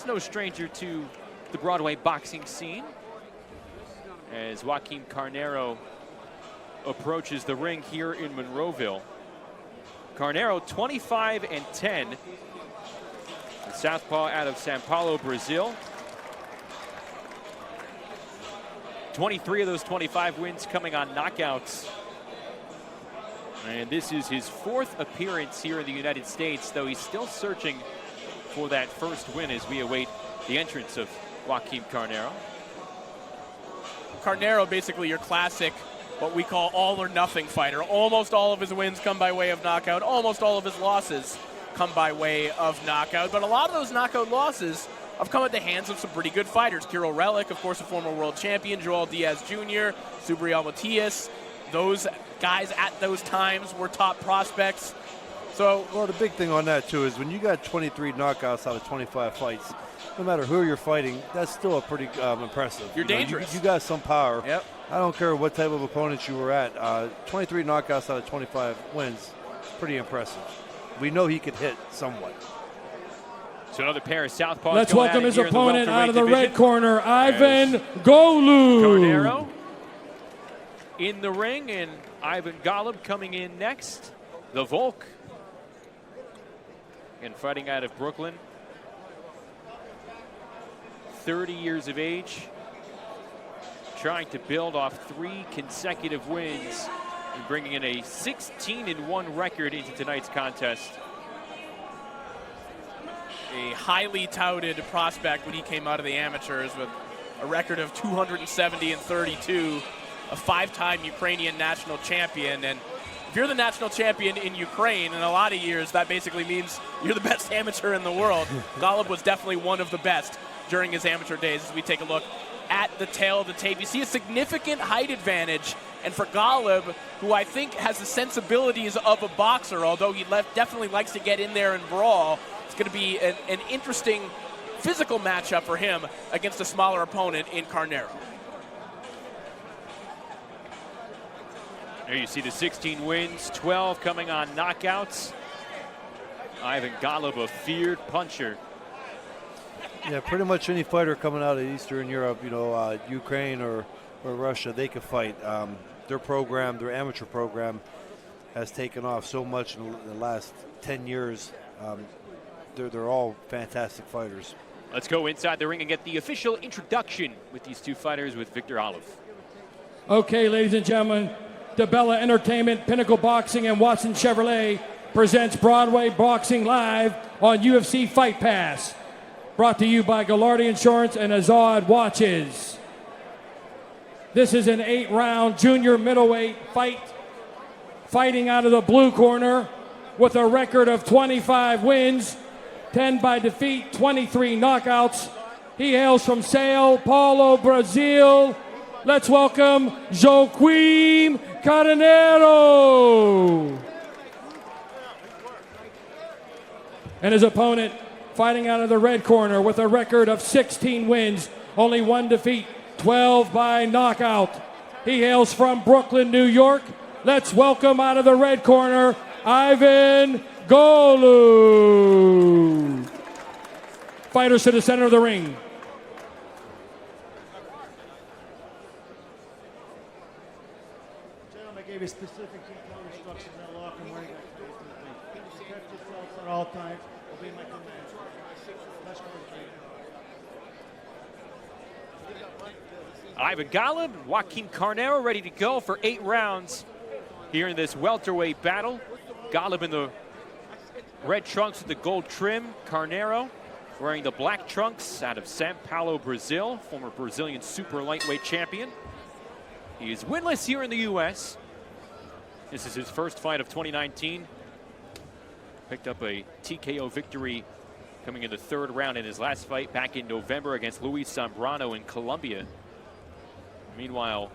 he's no stranger to the Broadway boxing scene. As Joaquim Carneyro approaches the ring here in Monroeville. Carneyro 25-10. The southpaw out of Sao Paulo, Brazil. 23 of those 25 wins coming on knockouts. And this is his 4th appearance here in the United States, though he's still searching for that first win as we await the entrance of Joaquim Carneyro. Carneyro, basically your classic, what we call all or nothing fighter. Almost all of his wins come by way of knockout. Almost all of his losses come by way of knockout. But a lot of those knockout losses have come at the hands of some pretty good fighters. Kirill Relic, of course, a former world champion. Joel Diaz Jr., Subriel Matias. Those guys at those times were top prospects. So, well, the big thing on that, too, is when you got 23 knockouts out of 25 fights, no matter who you're fighting, that's still a pretty impressive. You're dangerous. You got some power. Yep. I don't care what type of opponent you were at. 23 knockouts out of 25 wins, pretty impressive. We know he could hit somewhat. So another pair of southpaws. Let's welcome his opponent out of the red corner, Ivan Golub. Carneyro in the ring, and Ivan Golub coming in next. The Volk. And fighting out of Brooklyn. 30 years of age. Trying to build off 3 consecutive wins and bringing in a 16-1 record into tonight's contest. A highly touted prospect when he came out of the amateurs with a record of 270-32, a 5-time Ukrainian national champion. And if you're the national champion in Ukraine in a lot of years, that basically means you're the best amateur in the world. Golub was definitely one of the best during his amateur days. As we take a look at the tail of the tape, you see a significant height advantage. And for Golub, who I think has the sensibilities of a boxer, although he definitely likes to get in there and brawl, it's going to be an interesting physical matchup for him against a smaller opponent in Carneyro. There you see the 16 wins, 12 coming on knockouts. Ivan Golub, a feared puncher. Yeah, pretty much any fighter coming out of Eastern Europe, Ukraine or Russia, they can fight. Their program, their amateur program, has taken off so much in the last 10 years. They're all fantastic fighters. Let's go inside the ring and get the official introduction with these 2 fighters with Victor Olive. Okay, ladies and gentlemen, DeBella Entertainment, Pinnacle Boxing, and Watson Chevrolet presents Broadway Boxing Live on UFC Fight Pass. Brought to you by Gallardi Insurance and Azad Watches. This is an 8-round junior middleweight fight. Fighting out of the blue corner with a record of 25 wins, 10 by defeat, 23 knockouts. He hails from Sao Paulo, Brazil. Let's welcome Joaquim Carneyro. And his opponent fighting out of the red corner with a record of 16 wins, only 1 defeat, 12 by knockout. He hails from Brooklyn, New York. Let's welcome out of the red corner, Ivan Golub. Fighters to the center of the ring. Gentlemen, I gave you specific detailed instructions on lock and where you got to do. Protect yourselves at all times. Obey my commands. Let's go. Ivan Golub, Joaquim Carneyro ready to go for 8 rounds here in this welterweight battle. Golub in the red trunks with the gold trim. Carneyro wearing the black trunks out of Sao Paulo, Brazil, former Brazilian super lightweight champion. He is winless here in the U.S. This is his first fight of 2019. Picked up a TKO victory coming in the 3rd round in his last fight back in November against Luis Zambrano in Colombia. Meanwhile,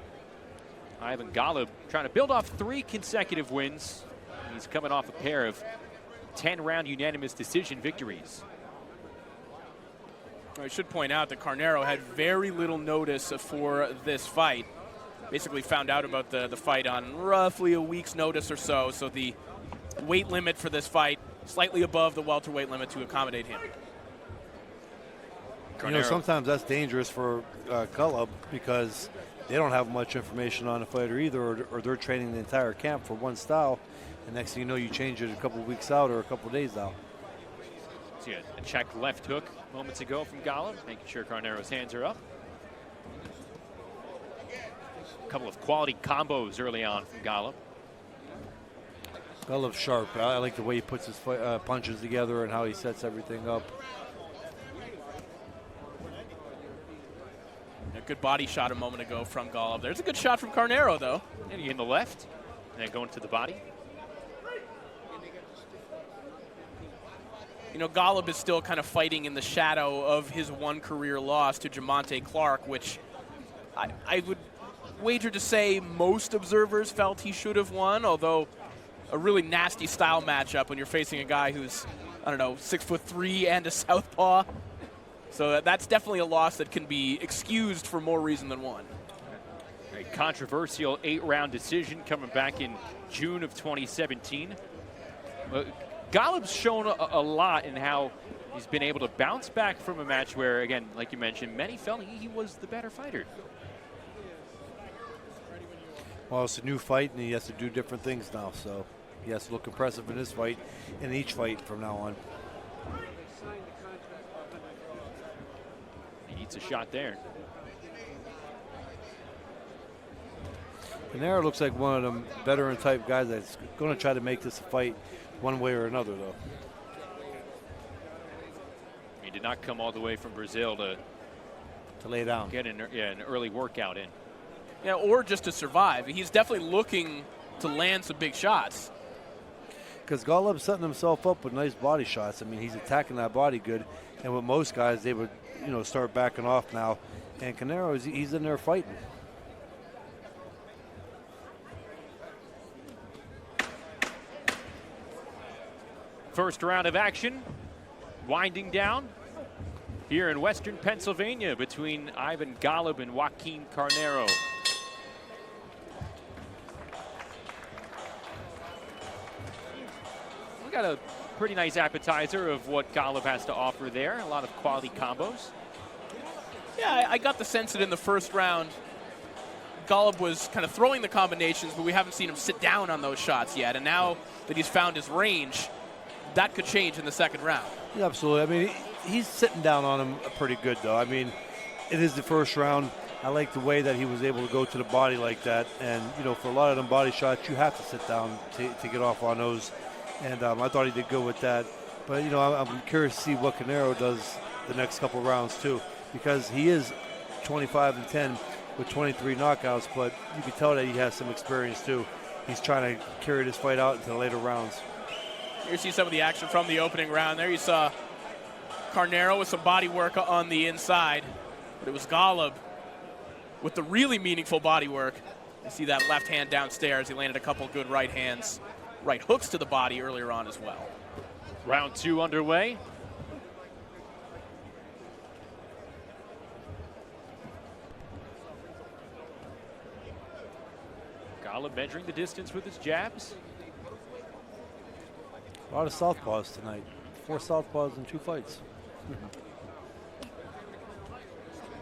Ivan Golub trying to build off 3 consecutive wins. He's coming off a pair of 10-round unanimous decision victories. I should point out that Carneyro had very little notice for this fight. Basically found out about the fight on roughly a week's notice or so. So the weight limit for this fight slightly above the welterweight limit to accommodate him. You know, sometimes that's dangerous for Golub because they don't have much information on a fighter either, or they're training the entire camp for one style, and next thing you know, you change it a couple of weeks out or a couple of days out. See a check left hook moments ago from Golub, making sure Carneiro's hands are up. A couple of quality combos early on from Golub. Golub's sharp. I like the way he puts his punches together and how he sets everything up. A good body shot a moment ago from Golub. There's a good shot from Carneiro, though. And he in the left, and then going to the body. You know, Golub is still kind of fighting in the shadow of his one career loss to Jamonte Clark, which I would wager to say most observers felt he should have won, although a really nasty style matchup when you're facing a guy who's, I don't know, 6'3" and a southpaw. So that's definitely a loss that can be excused for more reason than one. A controversial 8-round decision coming back in June of 2017. Golub's shown a lot in how he's been able to bounce back from a match where, again, like you mentioned, many felt he was the better fighter. Well, it's a new fight, and he has to do different things now, so he has to look impressive in this fight, in each fight from now on. He eats a shot there. Carneiro looks like one of them veteran-type guys that's going to try to make this a fight one way or another, though. He did not come all the way from Brazil to lay down. Get an early workout in. Yeah, or just to survive. He's definitely looking to land some big shots. Because Golub's setting himself up with nice body shots. I mean, he's attacking that body good. And with most guys, they would, you know, start backing off now. And Carneiro, he's in there fighting. First round of action winding down here in Western Pennsylvania between Ivan Golub and Joaquim Carneiro. We got a pretty nice appetizer of what Golub has to offer there. A lot of quality combos. Yeah, I got the sense that in the first round, Golub was kind of throwing the combinations, but we haven't seen him sit down on those shots yet. And now that he's found his range, that could change in the second round. Yeah, absolutely. I mean, he's sitting down on him pretty good, though. I mean, it is the first round. I like the way that he was able to go to the body like that. And, you know, for a lot of them body shots, you have to sit down to get off on those. And I thought he did good with that. But, you know, I'm curious to see what Carneiro does the next couple rounds, too, because he is 25-10 with 23 knockouts, but you can tell that he has some experience, too. He's trying to carry this fight out into the later rounds. Here you see some of the action from the opening round. There you saw Carneiro with some body work on the inside, but it was Golub with the really meaningful body work. You see that left hand downstairs. He landed a couple good right hands, right hooks to the body earlier on as well. Round two underway. Golub measuring the distance with his jabs. A lot of southpaws tonight. 4 southpaws in 2 fights.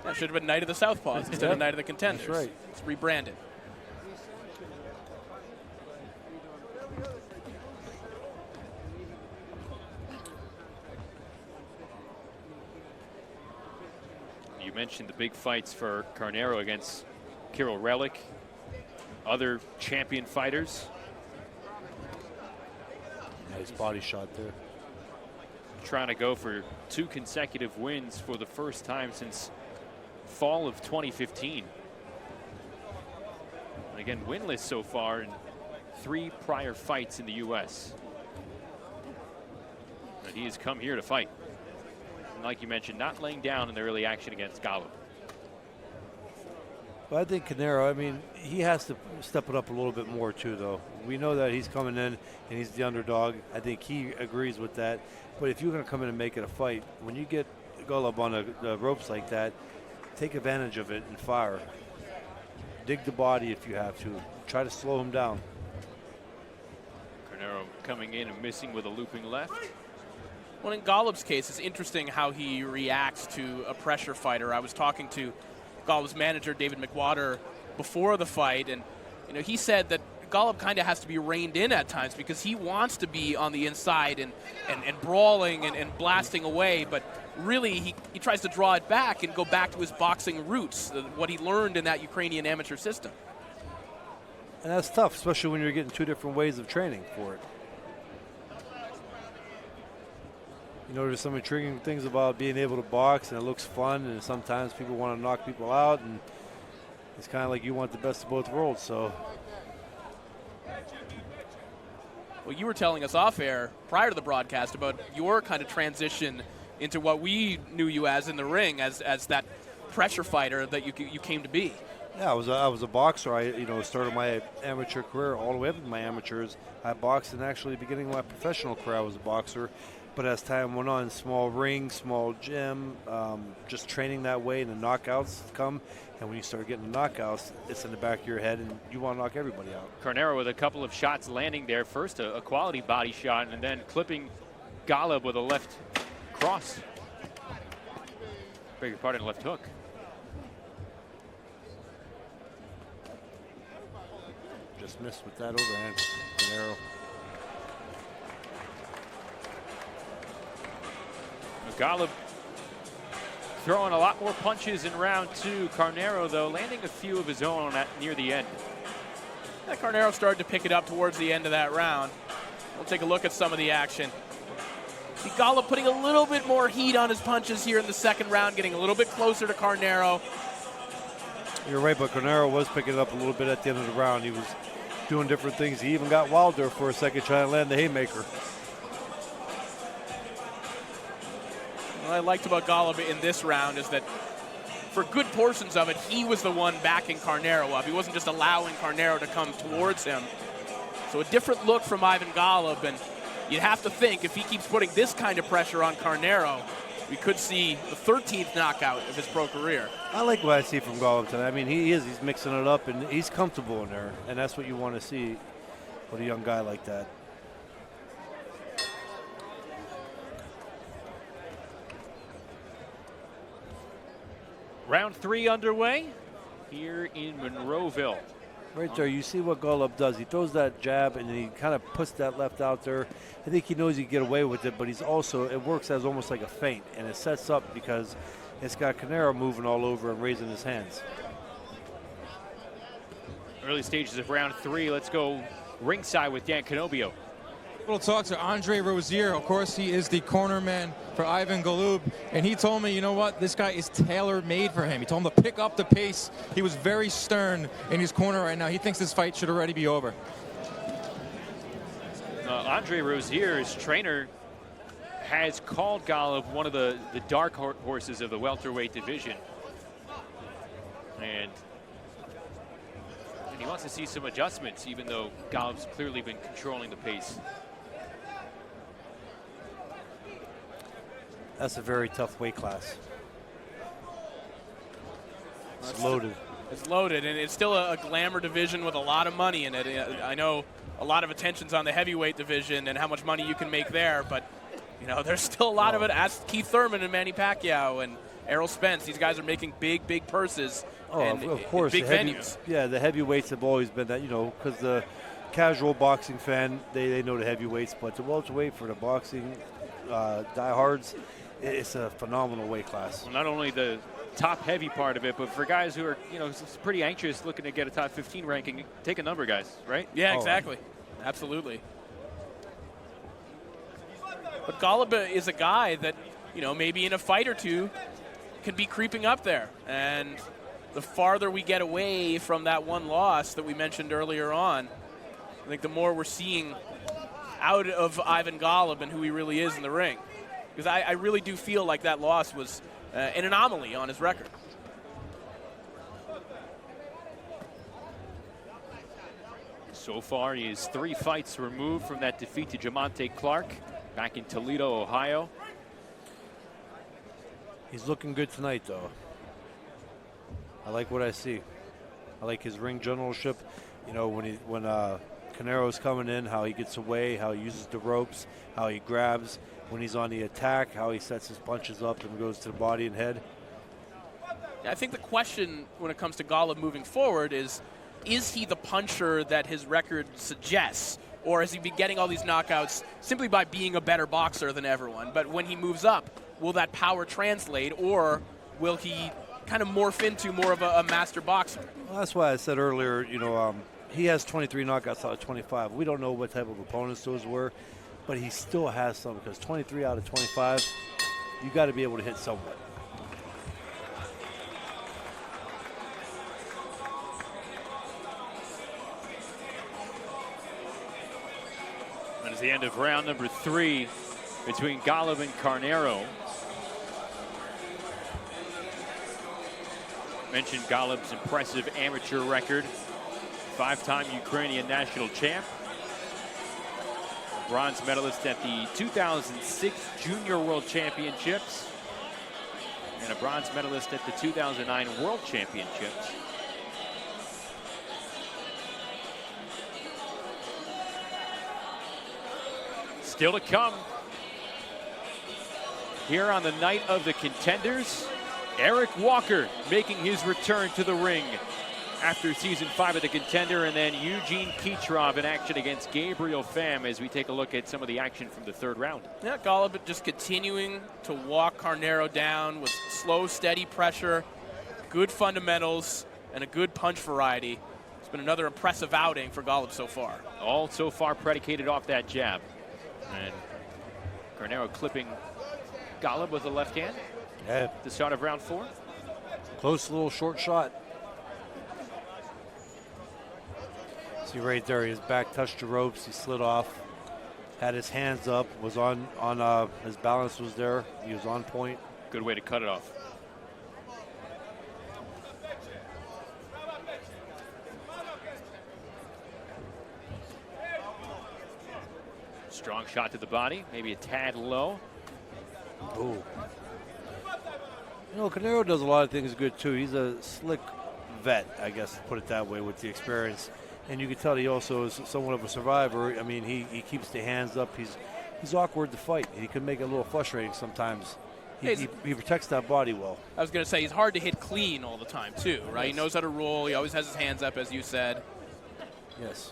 That should have been Night of the Southpaws instead of Night of the Contenders. That's right. It's rebranded. You mentioned the big fights for Carneiro against Kirill Relik, other champion fighters. Nice body shot there. Trying to go for 2 consecutive wins for the first time since fall of 2015. And again, winless so far in 3 prior fights in the U.S. And he has come here to fight. And like you mentioned, not laying down in the early action against Golub. But I think Carneiro, I mean, he has to step it up a little bit more too, though. We know that he's coming in and he's the underdog. I think he agrees with that. But if you're going to come in and make it a fight, when you get Golub on the ropes like that, take advantage of it and fire. Dig the body if you have to. Try to slow him down. Carneiro coming in and missing with a looping left. Well, in Golub's case, it's interesting how he reacts to a pressure fighter. I was talking to Golub's manager, David McWater, before the fight, and he said that Golub kind of has to be reined in at times because he wants to be on the inside and brawling and blasting away, but really he tries to draw it back and go back to his boxing roots, what he learned in that Ukrainian amateur system. And that's tough, especially when you're getting two different ways of training for it. There's some intriguing things about being able to box, and it looks fun, and sometimes people want to knock people out, and it's kind of like you want the best of both worlds. So, well, you were telling us off air prior to the broadcast about your kind of transition into what we knew you as in the ring, as that pressure fighter that you came to be. Yeah, I was a boxer. I started my amateur career all the way up to my amateurs. I boxed, and actually, beginning of my professional career, I was a boxer. But as time went on, small ring, small gym, just training that way, and the knockouts come. And when you start getting the knockouts, it's in the back of your head, and you want to knock everybody out. Carneyro with a couple of shots landing there. First, a quality body shot, and then clipping Golub with a left cross. Beg your pardon, left hook. Just missed with that overhand, Carneyro. Golub throwing a lot more punches in round two. Carneyro, though, landing a few of his own near the end. Yeah, Carneyro started to pick it up towards the end of that round. We'll take a look at some of the action. See Golub putting a little bit more heat on his punches here in the second round, getting a little bit closer to Carneyro. You're right, but Carneyro was picking it up a little bit at the end of the round. He was doing different things. He even got Wilder for a second, trying to land the haymaker. What I liked about Golub in this round is that for good portions of it, he was the one backing Carneyro up. He wasn't just allowing Carneyro to come towards him. So a different look from Ivan Golub, and you'd have to think if he keeps putting this kind of pressure on Carneyro, we could see the 13th knockout of his pro career. I like what I see from Golub tonight. I mean, he's mixing it up, and he's comfortable in there, and that's what you want to see with a young guy like that. Round three underway here in Monroeville. Right there, you see what Golub does. He throws that jab, and then he kind of puts that left out there. I think he knows he can get away with it, but it works as almost like a feint, and it sets up because it's got Carneyro moving all over and raising his hands. Early stages of round three. Let's go ringside with Dan Canobio. We'll talk to Andre Rozier. Of course, he is the corner man for Ivan Golub, and he told me, you know what, this guy is tailor-made for him. He told him to pick up the pace. He was very stern in his corner right now. He thinks this fight should already be over. Andre Rozier, his trainer, has called Golub one of the dark horses of the welterweight division. And he wants to see some adjustments, even though Golub's clearly been controlling the pace. That's a very tough weight class. It's loaded. It's loaded, and it's still a glamour division with a lot of money in it. I know a lot of attention's on the heavyweight division and how much money you can make there, but there's still a lot of it. Ask Keith Thurman and Manny Pacquiao and Errol Spence. These guys are making big purses. Oh, and of course. big venues. Yeah, the heavyweights have always been that, because the casual boxing fan, they know the heavyweights, but the welterweight for the boxing diehards, it's a phenomenal weight class. Well, not only the top heavy part of it, but for guys who are, pretty anxious looking to get a top 15 ranking, take a number, guys, right? Yeah, exactly. Absolutely. But Golub is a guy that, maybe in a fight or two can be creeping up there. And the farther we get away from that one loss that we mentioned earlier on, I think the more we're seeing out of Ivan Golub and who he really is in the ring. Because I really do feel like that loss was an anomaly on his record. So far, he is 3 fights removed from that defeat to Jamonte Clark back in Toledo, Ohio. He's looking good tonight, though. I like what I see. I like his ring generalship. When Carneiro's coming in, how he gets away, how he uses the ropes, how he grabs, when he's on the attack, how he sets his punches up and goes to the body and head. I think the question when it comes to Golub moving forward is he the puncher that his record suggests? Or has he been getting all these knockouts simply by being a better boxer than everyone? But when he moves up, will that power translate, or will he kind of morph into more of a master boxer? Well, that's why I said earlier, he has 23 knockouts out of 25. We don't know what type of opponents those were, but he still has some, because 23 out of 25, you got to be able to hit somewhat. And it's the end of round number 3 between Golub and Karneyro. Mentioned Golub's impressive amateur record. 5-time Ukrainian national champ. Bronze medalist at the 2006 Junior World Championships. And a bronze medalist at the 2009 World Championships. Still to come. Here on the night of the contenders, Eric Walker making his return to the ring after season 5 of the Contender, and then Eugene Kitrov in action against Gabriel Pham as we take a look at some of the action from the 3rd round. Yeah, Golub just continuing to walk Karneyro down with slow, steady pressure, good fundamentals, and a good punch variety. It's been another impressive outing for Golub so far. All so far predicated off that jab. And Karneyro clipping Golub with a left hand. Yeah. At the start of round 4. Close little short shot. See right there, his back touched the ropes, he slid off, had his hands up, was on his balance was there, he was on point. Good way to cut it off. Strong shot to the body, maybe a tad low. Ooh. Karneyro does a lot of things good too. He's a slick vet, I guess, to put it that way, with the experience. And you can tell he also is somewhat of a survivor. I mean, he keeps the hands up. He's awkward to fight. He can make it a little frustrating sometimes. He protects that body well. I was going to say, he's hard to hit clean all the time, too, right? Yes. He knows how to roll. He always has his hands up, as you said. Yes.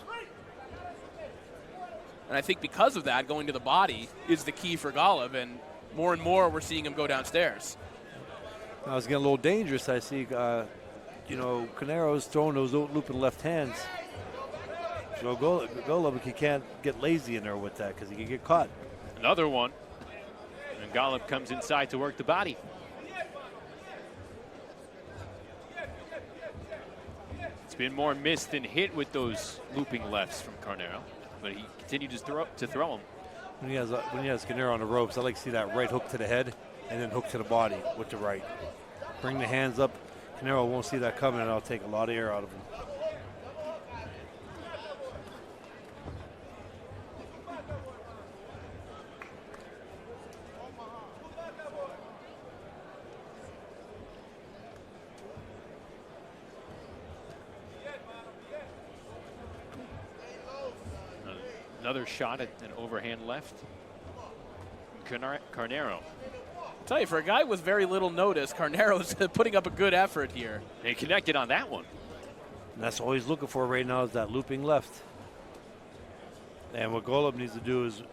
And I think because of that, going to the body is the key for Golub, and more we're seeing him go downstairs. Now it's getting a little dangerous. I see, Karneyro's throwing those looping left hands. So Golub, he can't get lazy in there with that because he can get caught. Another one. And Golub comes inside to work the body. It's been more missed than hit with those looping lefts from Karneyro, but he continued to throw them. When he has Karneyro on the ropes, I like to see that right hook to the head and then hook to the body with the right. Bring the hands up. Karneyro won't see that coming, and I'll take a lot of air out of him. Another shot at an overhand left. Karneyro. I'll tell you, for a guy with very little notice, Karneyro's putting up a good effort here. They connected on that one. And that's all he's looking for right now is that looping left. And what Golub needs to do is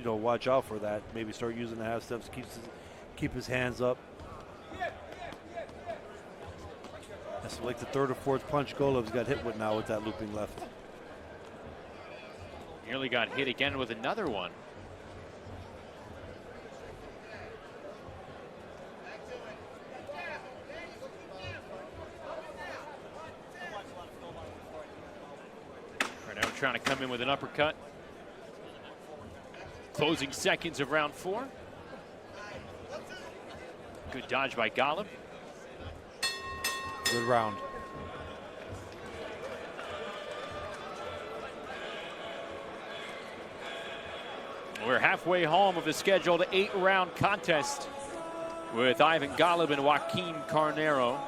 watch out for that. Maybe start using the half steps, keep his hands up. That's like the 3rd or 4th punch Golub's got hit with now with that looping left. Nearly got hit again with another one. Karneyro trying to come in with an uppercut. Closing seconds of round 4. Good dodge by Golub. Good round. We're halfway home of the scheduled 8-round contest with Ivan Golub and Joaquin Karneyro.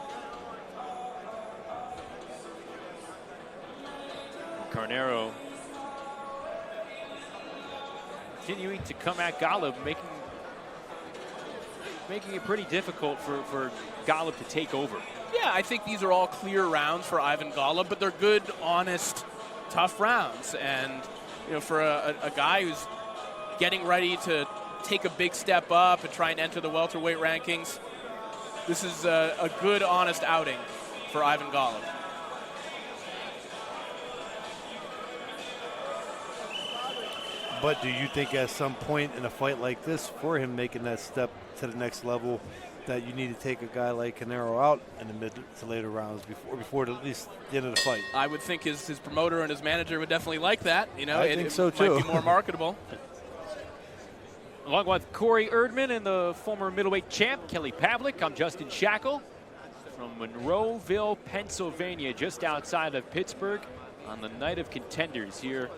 Karneyro continuing to come at Golub, making making it pretty difficult for Golub to take over. Yeah, I think these are all clear rounds for Ivan Golub, but they're good, honest, tough rounds. And for a guy who's getting ready to take a big step up and try and enter the welterweight rankings, this is a good, honest outing for Ivan Golub. But do you think at some point in a fight like this, for him making that step to the next level, that you need to take a guy like Carnero out in the mid to later rounds before at least the end of the fight? I would think his promoter and his manager would definitely like that. I think so too. Might be more marketable. Along with Corey Erdman and the former middleweight champ, Kelly Pavlik, I'm Justin Shackle from Monroeville, Pennsylvania, just outside of Pittsburgh on the night of contenders here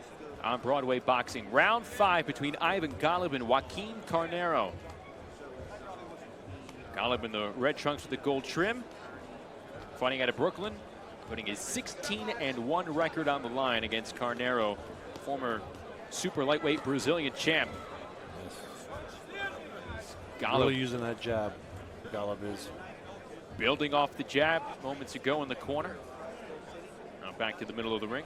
on Broadway Boxing. Round 5 between Ivan Golub and Joaquin Carnero. Golub in the red trunks with the gold trim, fighting out of Brooklyn, putting his 16-1 record on the line against Carnero, former super lightweight Brazilian champ. Golub really using that jab. Golub is building off the jab moments ago in the corner. Now back to the middle of the ring.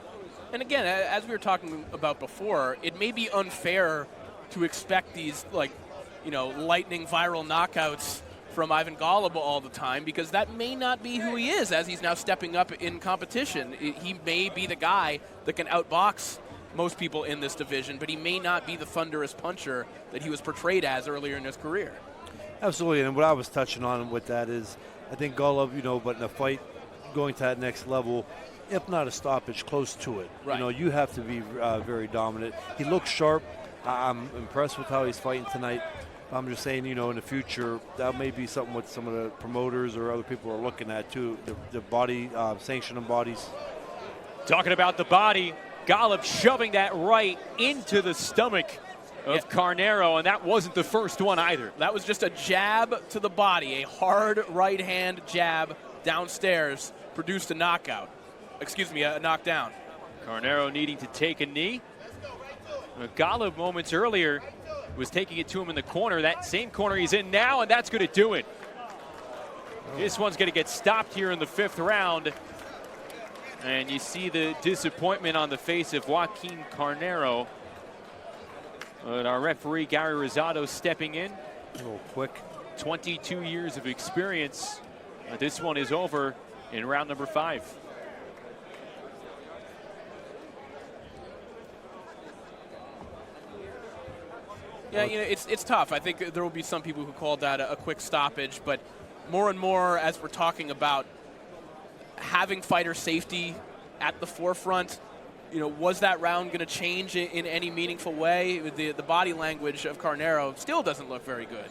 And again, as we were talking about before, it may be unfair to expect these lightning viral knockouts from Ivan Golub all the time, because that may not be who he is as he's now stepping up in competition. He may be the guy that can outbox most people in this division, but he may not be the thunderous puncher that he was portrayed as earlier in his career. Absolutely, and what I was touching on with that is, I think Golub, but in a fight going to that next level, if not a stoppage, close to it. Right. You have to be very dominant. He looks sharp. I'm impressed with how he's fighting tonight. I'm just saying, in the future, that may be something what some of the promoters or other people are looking at too. The body, sanctioning bodies. Talking about the body, Golub shoving that right into the stomach of Carnero, and that wasn't the first one either. That was just a jab to the body, a hard right hand jab downstairs, produced a knockout. Excuse me, a knockdown. Carnero needing to take a knee. Golub moments earlier was taking it to him in the corner, that same corner he's in now, and that's going to do it. This one's going to get stopped here in the 5th round. And you see the disappointment on the face of Joaquin Carnero. But our referee, Gary Rosado, stepping in. A little quick. 22 years of experience. This one is over in round number 5. Yeah, it's tough. I think there will be some people who call that a quick stoppage, but more and more as we're talking about having fighter safety at the forefront, was that round going to change in any meaningful way? The body language of Carnero still doesn't look very good.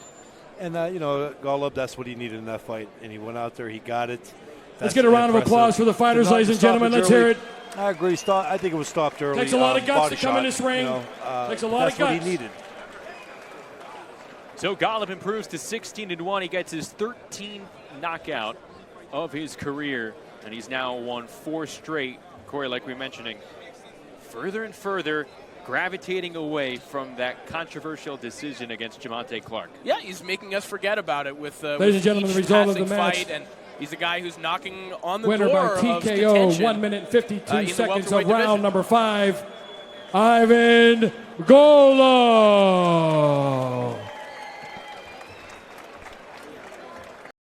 And, Golub, that's what he needed in that fight, and he went out there, he got it. Let's get a round of applause for the fighters, ladies and gentlemen. Let's hear it. I agree. I think it was stopped early. Takes a lot of guts to come in this ring. Takes a lot of guts. That's what he needed. So Golub improves to 16-1. He gets his 13th knockout of his career, and he's now won 4 straight. Corey, like we were mentioning, further and further gravitating away from that controversial decision against Javante Clark. Yeah, he's making us forget about it with ladies and gentlemen, the result of the match. Fight, and he's a guy who's knocking on the winner door by of TKO, contention, 1 minute 52 seconds of round division. number 5. Ivan Golub.